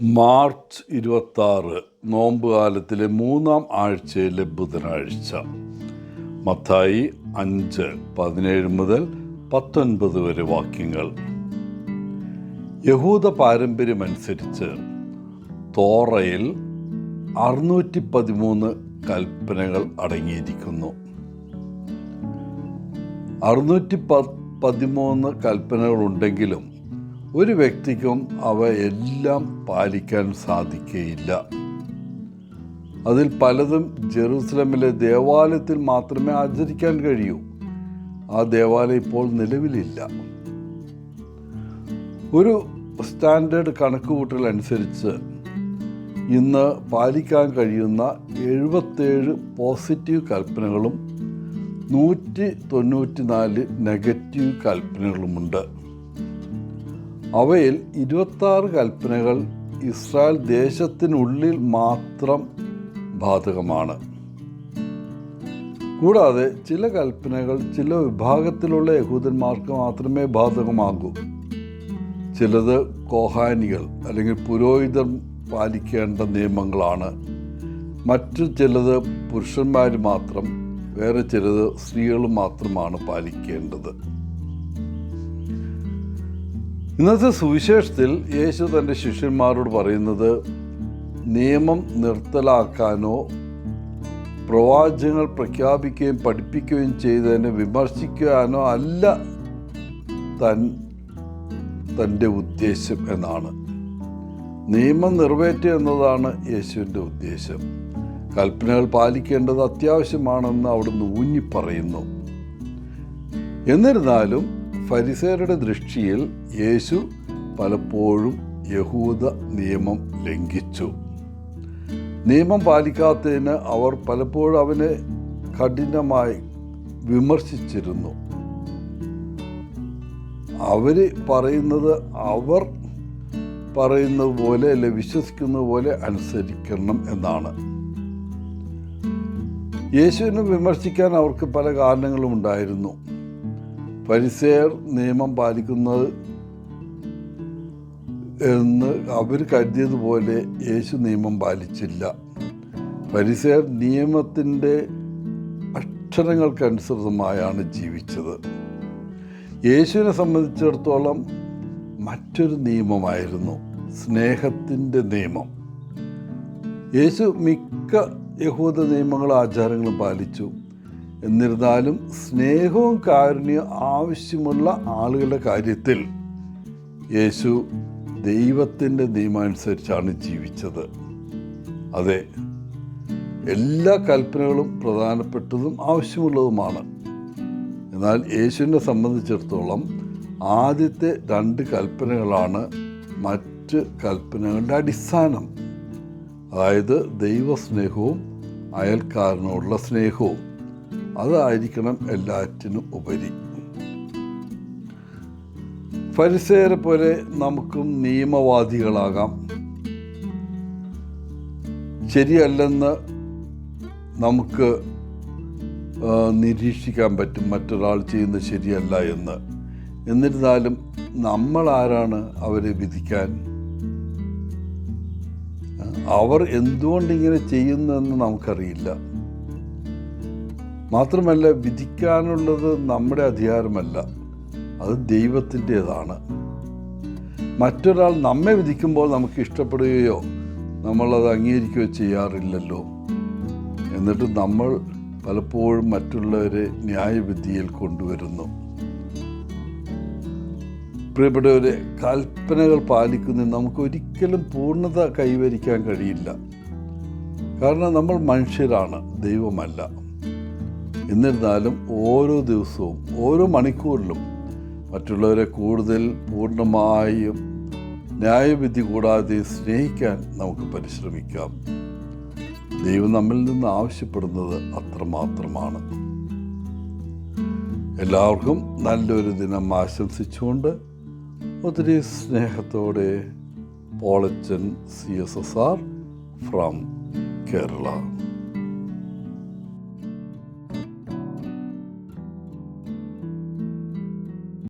March 26 നോമ്പ് കാലത്തിലെ 3-ാം ആഴ്ചയിലെ ബുധനാഴ്ച. മത്തായി 5:17 മുതൽ 19 വരെ വാക്യങ്ങൾ. യഹൂദ പാരമ്പര്യമനുസരിച്ച് തോറയിൽ 613 കൽപ്പനകൾ അടങ്ങിയിരിക്കുന്നു. 613 കൽപ്പനകളുണ്ടെങ്കിലും ഒരു വ്യക്തിക്കും അവയെല്ലാം പാലിക്കാൻ സാധിക്കുകയില്ല. അതിൽ പലതും ജെറുസലമിലെ ദേവാലയത്തിൽ മാത്രമേ ആചരിക്കാൻ കഴിയൂ. ആ ദേവാലയം ഇപ്പോൾ നിലവിലില്ല. ഒരു സ്റ്റാൻഡേർഡ് കണക്കുകൂട്ടൽ അനുസരിച്ച് ഇന്ന് പാലിക്കാൻ കഴിയുന്ന 77 പോസിറ്റീവ് കൽപ്പനകളും 194 നെഗറ്റീവ് കൽപ്പനകളുമുണ്ട്. അവയിൽ 26 കൽപ്പനകൾ ഇസ്രായേൽ ദേശത്തിനുള്ളിൽ മാത്രം ബാധകമാണ്. കൂടാതെ ചില കൽപ്പനകൾ ചില വിഭാഗത്തിലുള്ള യഹൂദന്മാർക്ക് മാത്രമേ ബാധകമാകൂ. ചിലത് കോഹാനികൾ അല്ലെങ്കിൽ പുരോഹിതർ പാലിക്കേണ്ട നിയമങ്ങളാണ്. മറ്റു ചിലത് പുരുഷന്മാർ മാത്രം, വേറെ ചിലത് സ്ത്രീകൾ മാത്രമാണ് പാലിക്കേണ്ടത്. ഇന്നത്തെ സുവിശേഷത്തിൽ യേശു തൻ്റെ ശിഷ്യന്മാരോട് പറയുന്നത് നിയമം നിർത്തലാക്കാനോ പ്രവാചകങ്ങൾ പ്രഖ്യാപിക്കുകയും പഠിപ്പിക്കുകയും ചെയ്തതിനെ വിമർശിക്കാനോ അല്ല തൻ്റെ ഉദ്ദേശം എന്നാണ്. നിയമം നിറവേറ്റുക എന്നതാണ് യേശുവിൻ്റെ ഉദ്ദേശം. കൽപ്പനകൾ പാലിക്കേണ്ടത് അത്യാവശ്യമാണെന്ന് അവിടുന്ന് ഊന്നി പറയുന്നു. എന്നിരുന്നാലും ഫരിസേയരുടെ ദൃഷ്ടിയിൽ യേശു പലപ്പോഴും യഹൂദ നിയമം ലംഘിച്ചു. നിയമം പാലിക്കാത്തതിന് അവർ പലപ്പോഴും അവനെ കഠിനമായി വിമർശിച്ചിരുന്നു. അവർ പറയുന്നത് പോലെ അല്ലെ വിശ്വസിക്കുന്നത് പോലെ അനുസരിക്കണം എന്നാണ്. യേശുവിനെ വിമർശിക്കാൻ അവർക്ക് പല കാരണങ്ങളും ഉണ്ടായിരുന്നു. ഫരിസേയർ നിയമം പാലിക്കുന്നത് എന്ന് അവർ കരുതിയതുപോലെ യേശു നിയമം പാലിച്ചില്ല. ഫരിസേയർ നിയമത്തിൻ്റെ അക്ഷരങ്ങൾക്കനുസൃതമായാണ് ജീവിച്ചത്. യേശുവിനെ സംബന്ധിച്ചിടത്തോളം മറ്റൊരു നിയമമായിരുന്നു സ്നേഹത്തിൻ്റെ നിയമം. യേശു മിക്ക യഹൂദ നിയമങ്ങളും ആചാരങ്ങളും പാലിച്ചു. എന്നിരുന്നാലും സ്നേഹവും കാരുണ്യവും ആവശ്യമുള്ള ആളുകളുടെ കാര്യത്തിൽ യേശു ദൈവത്തിൻ്റെ നിയമമനുസരിച്ചാണ് ജീവിച്ചത്. അതെ, എല്ലാ കൽപ്പനകളും പ്രധാനപ്പെട്ടതും ആവശ്യമുള്ളതുമാണ്. എന്നാൽ യേശുവിനെ സംബന്ധിച്ചിടത്തോളം ആദ്യത്തെ 2 കൽപ്പനകളാണ് മറ്റ് കൽപ്പനകളുടെ അടിസ്ഥാനം. അതായത് ദൈവസ്നേഹവും അയൽക്കാരനോടുള്ള സ്നേഹവും. അതായിരിക്കണം എല്ലാറ്റിനും ഉപരി. ഫരിസേയരെ പോലെ നമുക്കും നിയമവാദികളാകാം. ശരിയല്ലെന്ന് നമുക്ക് നിരീക്ഷിക്കാൻ പറ്റും, മറ്റൊരാൾ ചെയ്യുന്നത് ശരിയല്ല എന്ന്. എന്നിരുന്നാലും നമ്മൾ ആരാണ് അവരെ വിധിക്കാൻ? അവർ എന്തുകൊണ്ടിങ്ങനെ ചെയ്യുന്നതെന്ന് നമുക്കറിയില്ല. മാത്രമല്ല, വിധിക്കാനുള്ളത് നമ്മുടെ അധികാരമല്ല, അത് ദൈവത്തിൻ്റേതാണ്. മറ്റൊരാൾ നമ്മെ വിധിക്കുമ്പോൾ നമുക്ക് ഇഷ്ടപ്പെടുകയോ നമ്മളത് അംഗീകരിക്കുകയോ ചെയ്യാറില്ലല്ലോ. എന്നിട്ട് നമ്മൾ പലപ്പോഴും മറ്റുള്ളവരെ ന്യായവിധിയിൽ കൊണ്ടുവരുന്നു. പ്രിയപ്പെട്ടവരെ, കൽപ്പനകൾ പാലിക്കുന്നതിന് നമുക്കൊരിക്കലും പൂർണ്ണത കൈവരിക്കാൻ കഴിയില്ല. കാരണം നമ്മൾ മനുഷ്യരാണ്, ദൈവമല്ല. എന്നിരുന്നാലും ഓരോ ദിവസവും ഓരോ മണിക്കൂറിലും മറ്റുള്ളവരെ കൂടുതൽ പൂർണ്ണമായും ന്യായവിധി കൂടാതെ സ്നേഹിക്കാൻ നമുക്ക് പരിശ്രമിക്കാം. ദൈവം നമ്മിൽ നിന്ന് ആവശ്യപ്പെടുന്നത് അത്രമാത്രമാണ്. എല്ലാവർക്കും നല്ലൊരു ദിനം ആശംസിച്ചുകൊണ്ട് ഒത്തിരി സ്നേഹത്തോടെ പോളച്ചൻ CSSR ഫ്രം കേരള.